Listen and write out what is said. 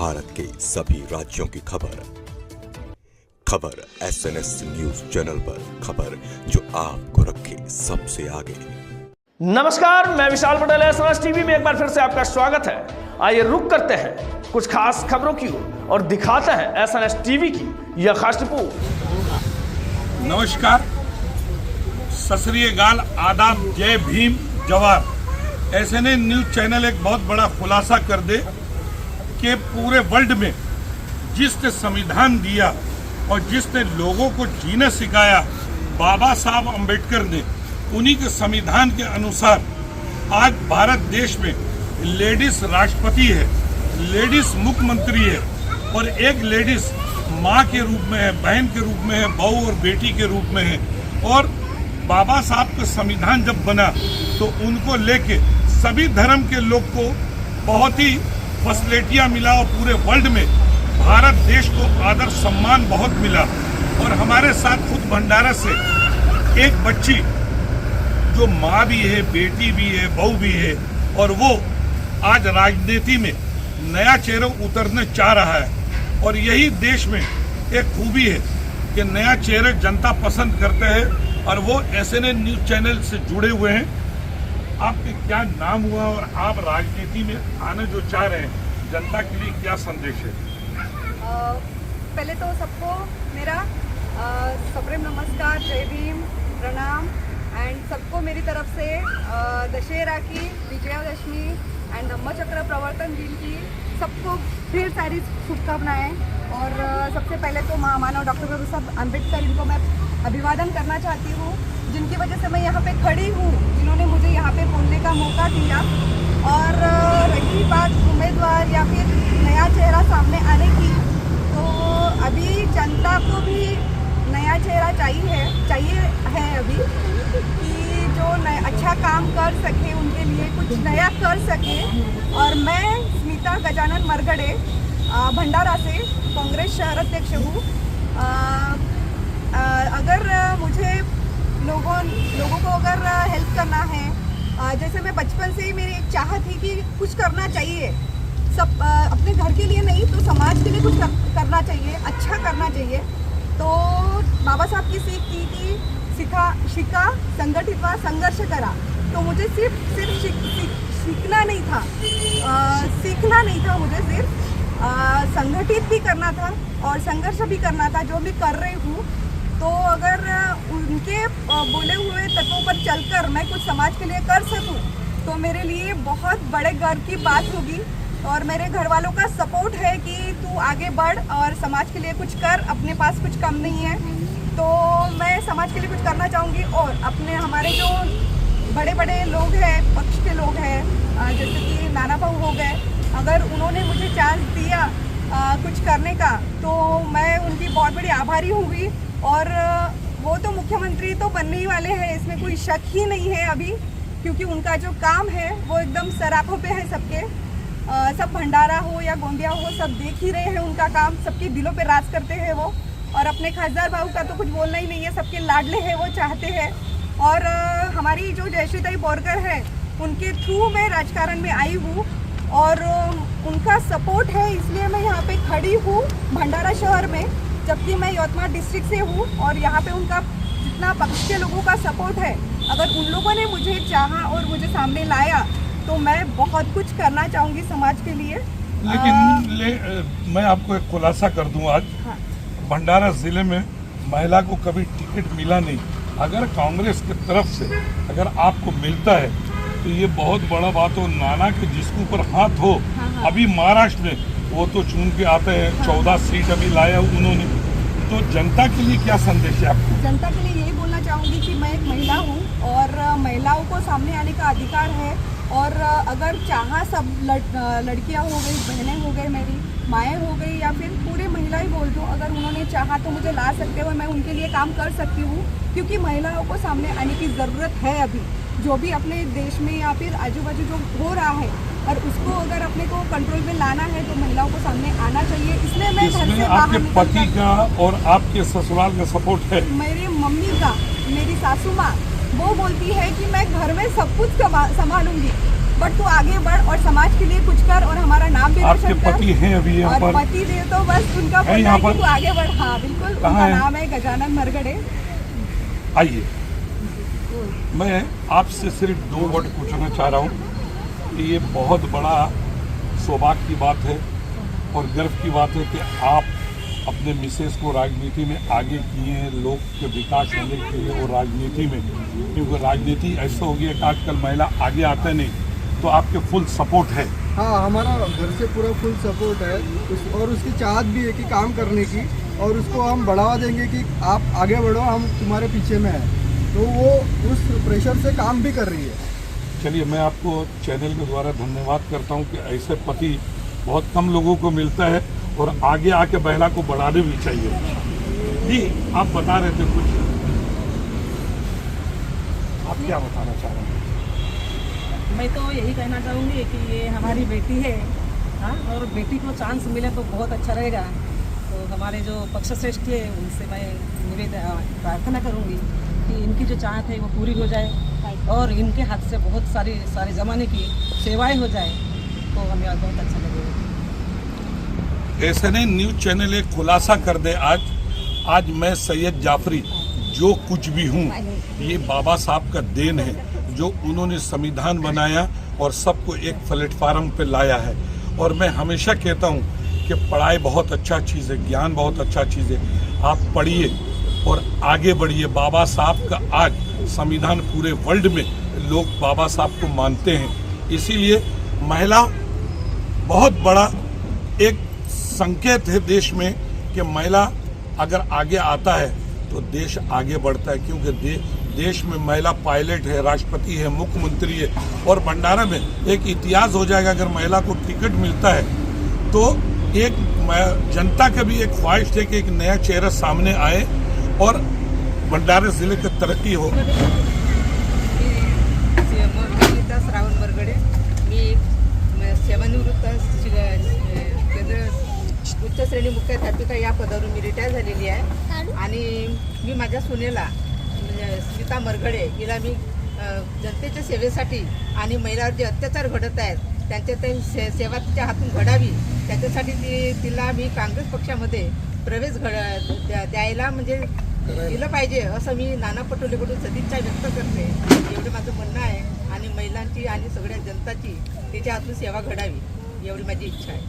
भारत के सभी राज्यों की खबर SNS न्यूज चैनल पर, खबर जो आपको रखे सबसे आगे। नमस्कार, मैं विशाल पटेल, SNS टीवी में एक बार फिर से आपका स्वागत है। आइए रुक करते हैं कुछ खास खबरों की ओर और दिखाते हैं SNS टीवी की यह खास रिपोर्ट। नमस्कार, सत श्री अकाल, आदाब, जय Bhim, Jawahar. SNS news channel एक बहुत बड़ा खुलासा कर दे कि पूरे वर्ल्ड में जिसने संविधान दिया और जिसने लोगों को जीना सिखाया, बाबा साहब अम्बेडकर ने, उन्हीं के संविधान के अनुसार आज भारत देश में लेडीज राष्ट्रपति है, लेडीज मुख्यमंत्री है और एक लेडीज माँ के रूप में है, बहन के रूप में है, बहू और बेटी के रूप में है। और बाबा साहब का संविधान जब बना तो उनको लेके सभी धर्म के लोग को बहुत ही फैसिलिटियाँ मिला और पूरे वर्ल्ड में भारत देश को आदर सम्मान बहुत मिला। और हमारे साथ खुद भंडारा से एक बच्ची जो माँ भी है, बेटी भी है, बहू भी है, और वो आज राजनीति में नया चेहरा उतरने चाह रहा है। और यही देश में एक खूबी है कि नया चेहरा जनता पसंद करते हैं और वो SNS न्यूज चैनल से जुड़े हुए हैं। आपके क्या नाम हुआ और आप राजनीति में आना जो चाह रहे हैं, जनता के लिए क्या संदेश है? पहले तो सबको मेरा सप्रेम नमस्कार, जय भीम, प्रणाम एंड सबको मेरी तरफ से दशहरा की, विजयादशमी एंड धम्मचक्र प्रवर्तन दिन की सबको ढेर सारी शुभकामनाएं। और सबसे पहले तो महामानव डॉक्टर बाबा साहब अम्बेडकर, इनको मैं अभिवादन करना चाहती हूँ, जिनकी वजह से मैं यहाँ पे खड़ी हूँ, जिन्होंने मुझे यहाँ पे बोलने का मौका दिया। और रही बात उम्मीदवार या फिर नया चेहरा सामने आने की, तो अभी जनता को भी नया चेहरा चाहिए है अभी, कि जो अच्छा काम कर सके, उनके लिए कुछ नया कर सके। और मैं स्मिता गजानन मरगड़े भंडारा से कांग्रेस शहर अध्यक्ष हूँ। अगर मुझे लोगों को अगर हेल्प करना है, जैसे मैं बचपन से ही मेरी एक चाहत थी कि कुछ करना चाहिए, सब अपने घर के लिए नहीं तो समाज के लिए कुछ करना चाहिए, अच्छा करना चाहिए। तो बाबा साहब की सीख थी कि शिका संगठित व संघर्ष करा। तो मुझे सिर्फ सीखना नहीं था, सीखना नहीं था, मुझे सिर्फ संगठित भी करना था और संघर्ष भी करना था, जो मैं कर रही हूँ। तो अगर उनके बोले हुए तत्वों पर चलकर मैं कुछ समाज के लिए कर सकूं, तो मेरे लिए बहुत बड़े गर्व की बात होगी। और मेरे घर वालों का सपोर्ट है कि तू आगे बढ़ और समाज के लिए कुछ कर, अपने पास कुछ कम नहीं है। तो मैं समाज के लिए कुछ करना चाहूँगी। और अपने हमारे जो बड़े बड़े लोग हैं, पक्ष के लोग हैं, जैसे कि नाना भाऊ हो गए, अगर उन्होंने मुझे चांस दिया कुछ करने का, तो मैं उनकी बहुत बड़ी आभारी होंगी। और वो तो मुख्यमंत्री तो बनने ही वाले हैं, इसमें कोई शक ही नहीं है अभी, क्योंकि उनका जो काम है वो एकदम सराखों पे है सबके। सब भंडारा हो या गोंदिया हो, सब देख ही रहे हैं उनका काम, सबके दिलों पे राज करते हैं वो। और अपने खासदार बाबू का तो कुछ बोलना ही नहीं है, सबके लाडले हैं, वो चाहते हैं। और हमारी जो जयश्रीताई बोरकर है, उनके थ्रू मैं राजकारण में आई हूँ और उनका सपोर्ट है, इसलिए मैं यहाँ पे खड़ी हूँ भंडारा शहर में, जबकि मैं यवतमाल डिस्ट्रिक्ट से हूँ। और यहाँ पे उनका जितना पक्ष के लोगों का सपोर्ट है, अगर उन लोगों ने मुझे चाहा और मुझे सामने लाया, तो मैं बहुत कुछ करना चाहूँगी समाज के लिए। लेकिन मैं आपको एक खुलासा कर दूँ आज। हाँ। भंडारा जिले में महिला को कभी टिकट मिला नहीं। अगर कांग्रेस की तरफ से अगर आपको मिलता है तो ये बहुत बड़ा बात हो। नाना के जिसके ऊपर हाथ हो, हाँ। अभी महाराष्ट्र में वो तो चुन के आते हैं, हाँ। 14 सीट अभी लाया उन्होंने। तो जनता के लिए क्या संदेश है आपको? जनता के लिए यही बोलना चाहूँगी कि मैं एक महिला हूँ और महिलाओं को सामने आने का अधिकार है। और अगर चाहा सब लड़कियाँ हो गई, बहनें हो गई, मेरी माएँ हो गई, या फिर पूरे महिलाएं बोल दूँ, अगर उन्होंने चाहा तो मुझे ला सकते हो, मैं उनके लिए काम कर सकती हूँ। क्योंकि महिलाओं को सामने आने की ज़रूरत है अभी, जो भी अपने देश में या फिर आजू बाजू जो हो रहा है, और उसको अगर अपने को कंट्रोल में लाना है तो महिलाओं को सामने आना चाहिए। इसलिए मैं घर से आपके पति का और आपके ससुराल का सपोर्ट है? मेरी मम्मी का, मेरी सासू माँ, वो बोलती है कि मैं घर में सब कुछ संभालूंगी। बट तू आगे बढ़ और समाज के लिए कुछ कर और हमारा नाम भी आपके रोशन कर। पति हैं अभी यहाँ और पर? पति देव तो बस उनका बोलना यहाँ है पर? कि तू आगे बढ़। हाँ बिल्कुल, कहाँ उनका है? नाम है गजानन मरगड़े। आइए, मैं आपसे सिर्फ 2 वर्ड पूछना चाह रहा हूँ कि ये बहुत बड़ा सौभाग्य की बात है और गर्व की बात है कि आप अपने मिसेस को राजनीति में आगे किए, लोग के विकास होने के लिए और राजनीति में, क्योंकि राजनीति ऐसा हो गया कि आजकल महिला आगे आते नहीं, तो आपके फुल सपोर्ट है। हाँ, हमारा घर से पूरा फुल सपोर्ट है और उसकी चाहत भी है कि काम करने की, और उसको हम बढ़ावा देंगे कि आप आगे बढ़ो, हम तुम्हारे पीछे में हैं। तो वो उस प्रेशर से काम भी कर रही है। चलिए, मैं आपको चैनल के द्वारा धन्यवाद करता हूं कि ऐसे पति बहुत कम लोगों को मिलता है और आगे आके महिला को बढ़ाने भी चाहिए। जी, आप बता रहे थे कुछ, आप क्या बताना चाह रहे हैं? मैं तो यही कहना चाहूँगी कि ये हमारी बेटी है, हाँ, और बेटी को चांस मिले तो बहुत अच्छा रहेगा। तो हमारे जो पक्ष श्रेष्ठ है उनसे मैं प्रार्थना करूँगी कि इनकी जो चाहत है वो पूरी हो जाए और इनके हाथ से बहुत सारे ज़माने की सेवाएं हो जाए तो हमें बहुत अच्छा लगेगा। ऐसे नहीं, न्यूज़ चैनल एक खुलासा कर दे आज मैं सैयद जाफरी जो कुछ भी हूँ, ये बाबा साहब का देन है, जो उन्होंने संविधान बनाया और सबको एक प्लेटफार्म पे लाया है। और मैं हमेशा कहता हूँ कि पढ़ाई बहुत अच्छा चीज़ है, ज्ञान बहुत अच्छा चीज़ है। आप पढ़िए और आगे बढ़िए। बाबा साहब का आज संविधान पूरे वर्ल्ड में लोग बाबा साहब को मानते हैं, इसीलिए महिला बहुत बड़ा एक संकेत है देश में कि महिला अगर आगे आता है तो देश आगे बढ़ता है, क्योंकि देश में महिला पायलट है, राष्ट्रपति है, मुख्यमंत्री है। और भंडारा में एक इतिहास हो जाएगा, अगर महिला को टिकट मिलता है तो एक जनता का भी एक ख्वाहिश है कि एक नया चेहरा सामने आए और भंडारा जिले की तरक्की हो। श्रावण मरगडे, मी सेवानिवृत्त उच्च श्रेणी मुख्याध्यापिका या पदावरून मी रिटायर झालेली आहे आणि मी माझ्या सुनेला स्मिता मरगडे हिला मी जनतेच्या सेवेसाठी आणि महिलांवर जे अत्याचार घडत आहेत त्यांच्या ते सेवा तिच्या हातून घडावी त्याच्यासाठी तिला मी काँग्रेस पक्षामध्ये प्रवेश द्यायला म्हणजे दिलं पाहिजे असं मी नाना पटोलेकडून सदिच्छा व्यक्त करते। एवढं माझं म्हणणं आहे आणि महिलांची आणि सगळ्या जनताची तिच्या हातून सेवा घडावी एवढी माझी इच्छा आहे।